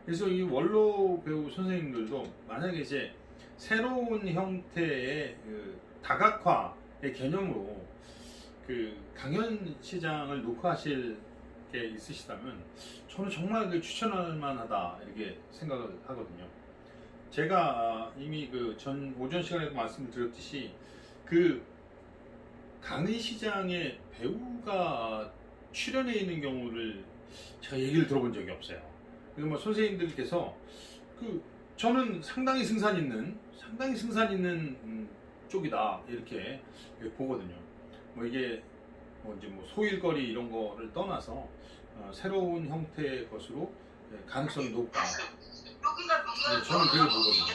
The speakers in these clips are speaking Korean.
그래서 이 원로 배우 선생님들도 만약에 이제 새로운 형태의 그 다각화의 개념으로 그 강연 시장을 녹화하실 게 있으시다면 저는 정말 그 추천할 만하다 이렇게 생각을 하거든요. 제가 이미 그 전 오전 시간에도 말씀드렸듯이 그 강의 시장에 배우가 출연해 있는 경우를 제가 얘기를 들어본 적이 없어요. 그리고 뭐 선생님들께서 그 저는 상당히 승산 있는 쪽이다 이렇게 보거든요. 뭐 이게 뭐 이제 뭐 소일거리 이런 거를 떠나서 새로운 형태의 것으로 가능성이 높다. 네, 저는 그걸 보거든요.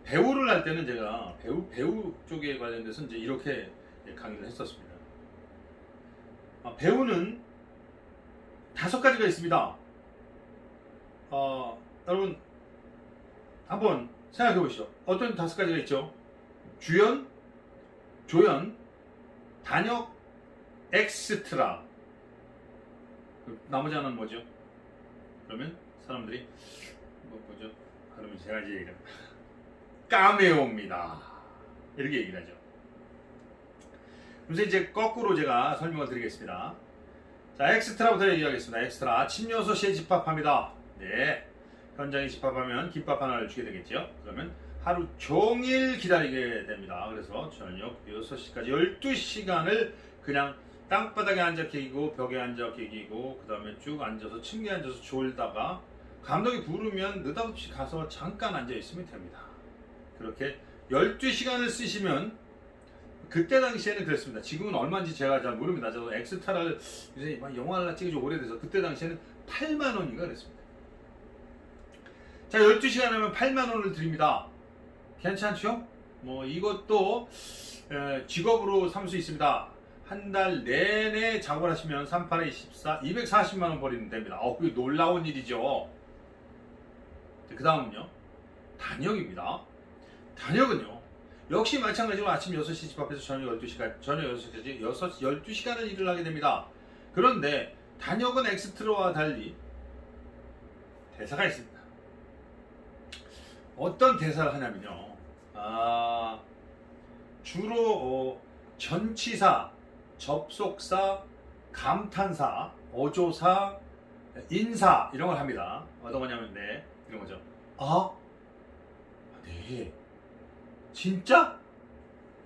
배우를 할 때는 제가 배우 쪽에 관련돼서 이제 이렇게 강의를 했었습니다. 배우는 5가지가 있습니다. 여러분 한번 생각해 보시죠. 어떤 5가지가 있죠? 주연, 조연, 단역, 엑스트라. 나머지 하나는 뭐죠? 그러면 사람들이 뭐죠? 그러면 제가 이제 얘기합니다. 까메오입니다. 이렇게 얘기를 하죠. 그래서 이제 거꾸로 제가 설명을 드리겠습니다. 자, 엑스트라부터 얘기하겠습니다. 엑스트라. 아침 6시에 집합합니다. 네. 현장에 집합하면 김밥 하나를 주게 되겠죠. 그러면 하루 종일 기다리게 됩니다. 그래서 저녁 6시까지 12시간을 그냥 땅바닥에 앉아 계기고 벽에 앉아 계기고 그 다음에 쭉 앉아서 침대에 앉아서 졸다가 감독이 부르면 느닷없이 가서 잠깐 앉아 있으면 됩니다. 그렇게 12시간을 쓰시면 그때 당시에는 그랬습니다. 지금은 얼마인지 제가 잘 모릅니다. 저도 엑스트라를 요새 영화를 찍은 지 오래돼서 그때 당시에는 8만 원인가 그랬습니다. 자, 12시간 하면 8만 원을 드립니다. 괜찮죠? 뭐 이것도 직업으로 삼을 수 있습니다. 한 달 내내 작업을 하시면 38에 24, 240만 원 벌이면 됩니다. 그게 놀라운 일이죠. 그 다음은요. 단역입니다. 단역은요. 역시 마찬가지로 아침 6시 집합해서 저녁 6시까지 12시간을 일을 하게 됩니다. 그런데 단역은 엑스트라와 달리 대사가 있습니다. 어떤 대사를 하냐면요. 주로 전치사, 접속사, 감탄사, 어조사, 인사 이런 걸 합니다. 어떤 거냐면 네, 이런 거죠. 네. 진짜?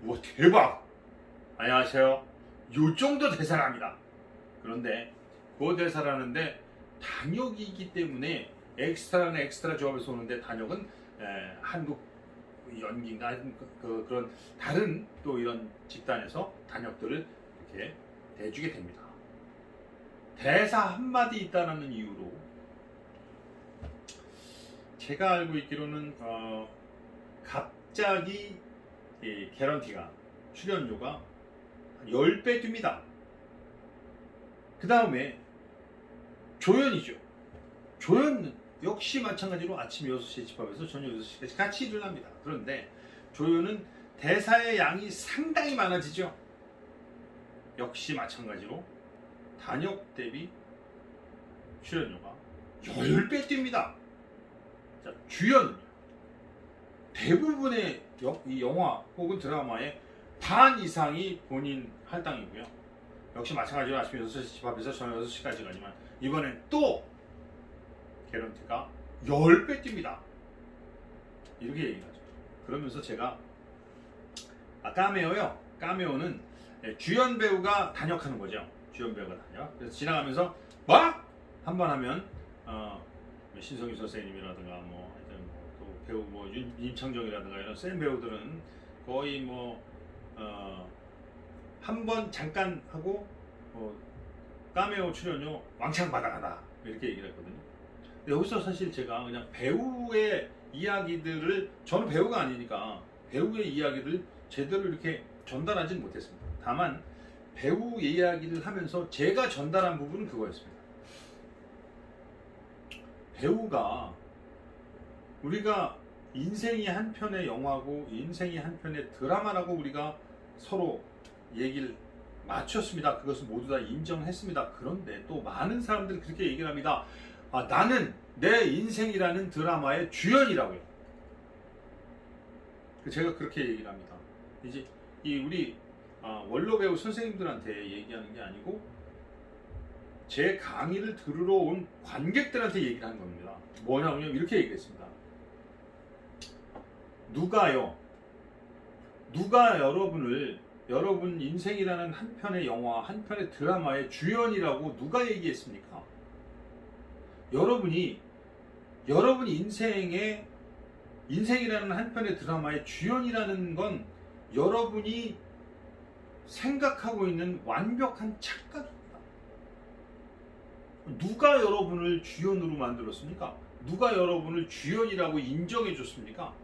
우와 대박! 안녕하세요. 요 정도 대사를 합니다. 그런데 그 대사를 하는데 단역이기 때문에 엑스트라는 엑스트라 조합에서 오는데 단역은 한국 연기인가 그런 다른 또 이런 집단에서 단역들을 이렇게 대주게 됩니다. 대사 한마디 있다는 이유로 제가 알고 있기로는 갑자기 개런티가 출연료가 10배 뜁니다. 그 다음에 조연이죠. 조연 역시 마찬가지로 아침 6시에 집합해서 저녁 6시까지 같이 일을 합니다. 그런데 조연은 대사의 양이 상당히 많아지죠. 역시 마찬가지로 단역 대비 출연료가 10배 뜁니다. 자, 주연은요. 대부분의 이 영화 혹은 드라마의 반 이상이 본인 할당이고요. 역시 마찬가지로 아침 6시 집합해서 저녁 6시까지 가지만 이번엔 또 개런티가 10배 뜁니다. 이렇게 얘기를 하죠. 그러면서 제가 까메오요. 까메오는 주연 배우가 단역하는 거죠. 주연 배우가 단역. 그래서 지나가면서 한번 하면 신성희 선생님이라든가 뭐 하여튼 또 배우 뭐 임창정이라든가 이런 센 배우들은 거의 한 번 잠깐 하고 까메오 출연료 왕창 받아가다 이렇게 얘기를 했거든요. 근데 여기서 사실 제가 그냥 배우의 이야기들을 저는 배우가 아니니까 배우의 이야기를 제대로 이렇게 전달하지는 못했습니다. 다만 배우 이야기를 하면서 제가 전달한 부분은 그거였습니다. 배우가 우리가 인생이 한 편의 영화고 인생이 한 편의 드라마라고 우리가 서로 얘기를 맞췄습니다. 그것은 모두 다 인정했습니다. 그런데 또 많은 사람들이 그렇게 얘기를 합니다. 나는 내 인생이라는 드라마의 주연이라고요. 제가 그렇게 얘기를 합니다. 이제 우리 원로 배우 선생님들한테 얘기하는 게 아니고 제 강의를 들으러 온 관객들한테 얘기를 하는 겁니다. 뭐냐면 이렇게 얘기했습니다. 누가 여러분 인생이라는 한 편의 영화, 한 편의 드라마의 주연이라고 누가 얘기했습니까? 여러분이 인생이라는 한 편의 드라마의 주연이라는 건 여러분이 생각하고 있는 완벽한 착각입니다. 누가 여러분을 주연으로 만들었습니까? 누가 여러분을 주연이라고 인정해 줬습니까?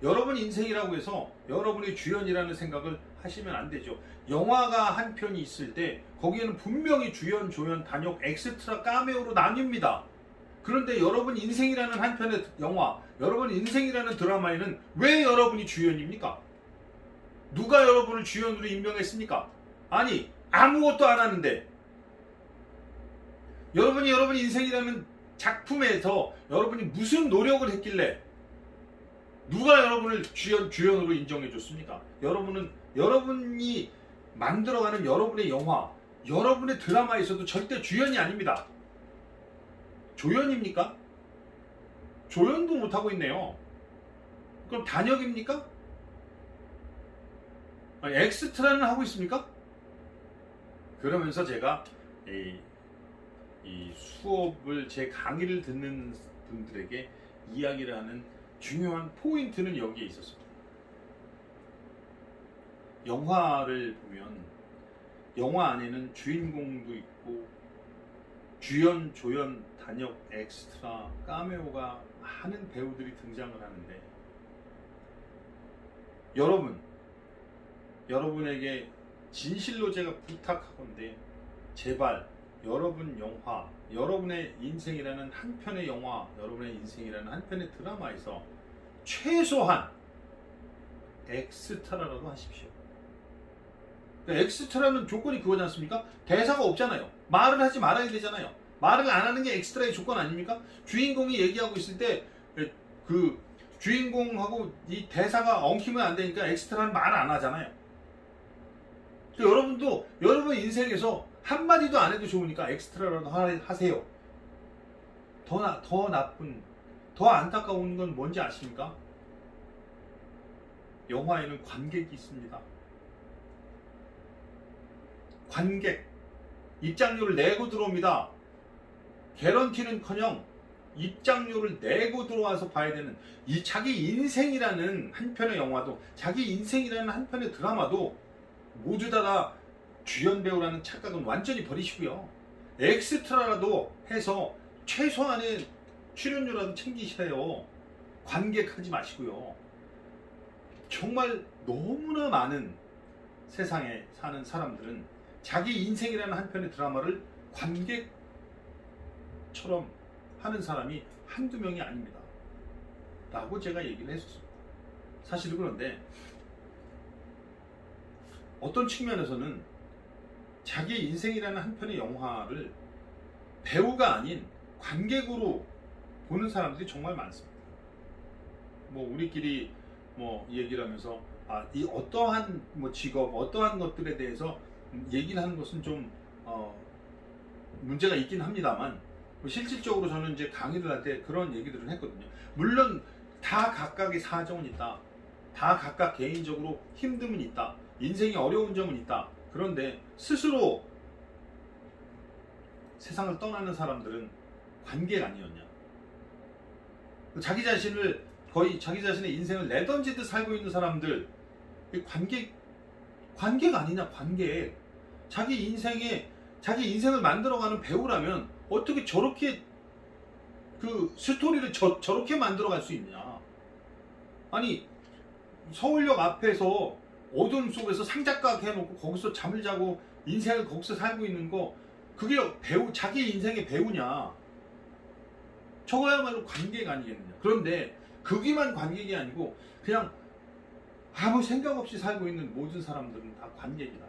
여러분 인생이라고 해서 여러분이 주연이라는 생각을 하시면 안 되죠. 영화가 한 편이 있을 때 거기에는 분명히 주연, 조연, 단역, 엑스트라, 카메오로 나뉩니다. 그런데 여러분 인생이라는 한 편의 영화, 여러분 인생이라는 드라마에는 왜 여러분이 주연입니까? 누가 여러분을 주연으로 임명했습니까? 아니, 아무것도 안 하는데 여러분이 여러분 인생이라는 작품에서 여러분이 무슨 노력을 했길래 누가 여러분을 주연으로 인정해 줬습니까? 여러분이 만들어가는 여러분의 영화, 여러분의 드라마에서도 절대 주연이 아닙니다. 조연입니까? 조연도 못하고 있네요. 그럼 단역입니까? 아니, 엑스트라는 하고 있습니까? 그러면서 제가 이 수업을, 제 강의를 듣는 분들에게 이야기를 하는 중요한 포인트는 여기에 있었습니다. 영화를 보면 영화 안에는 주인공도 있고 주연, 조연, 단역, 엑스트라, 카메오가 많은 배우들이 등장을 하는데 여러분에게 진실로 제가 부탁하건대 제발 여러분 영화, 여러분의 인생이라는 한 편의 영화, 여러분의 인생이라는 한 편의 드라마에서 최소한 엑스트라라도 하십시오. 엑스트라는 조건이 그거지 않습니까? 대사가 없잖아요. 말을 하지 말아야 되잖아요. 말을 안 하는 게 엑스트라의 조건 아닙니까? 주인공이 얘기하고 있을 때 그 주인공하고 이 대사가 엉키면 안 되니까 엑스트라는 말을 안 하잖아요. 여러분도 여러분 인생에서 한마디도 안 해도 좋으니까 엑스트라라도 하세요. 더 나쁜, 더 안타까운 건 뭔지 아십니까? 영화에는 관객이 있습니다. 관객. 입장료를 내고 들어옵니다. 개런티는커녕 입장료를 내고 들어와서 봐야 되는 이 자기 인생이라는 한 편의 영화도, 자기 인생이라는 한 편의 드라마도 모두 다 주연 배우라는 착각은 완전히 버리시고요. 엑스트라라도 해서 최소한의 출연료라도 챙기셔요. 관객하지 마시고요. 정말 너무나 많은 세상에 사는 사람들은 자기 인생이라는 한 편의 드라마를 관객처럼 하는 사람이 한두 명이 아닙니다. 라고 제가 얘기를 했었습니다. 사실은 그런데 어떤 측면에서는 자기 인생이라는 한 편의 영화를 배우가 아닌 관객으로 보는 사람들이 정말 많습니다. 우리끼리 얘기를 하면서 이 어떠한 직업, 어떠한 것들에 대해서 얘기를 하는 것은 좀 문제가 있긴 합니다만, 실질적으로 저는 이제 강의를 할 때 그런 얘기들을 했거든요. 물론 다 각각의 사정은 있다. 다 각각 개인적으로 힘듦은 있다. 인생이 어려운 점은 있다. 그런데 스스로 세상을 떠나는 사람들은 관객 아니었냐. 자기 자신의 인생을 내던지듯 살고 있는 사람들, 관객 아니냐, 관객. 자기 인생을 만들어가는 배우라면 어떻게 저렇게 그 스토리를 저렇게 만들어갈 수 있냐. 아니, 서울역 앞에서 어둠 속에서 상작각 해놓고 거기서 잠을 자고 인생을 거기서 살고 있는 거, 그게 자기 인생의 배우냐. 저거야말로 관객 아니겠느냐. 그런데 거기만 관객이 아니고 그냥 아무 생각 없이 살고 있는 모든 사람들은 다 관객이다.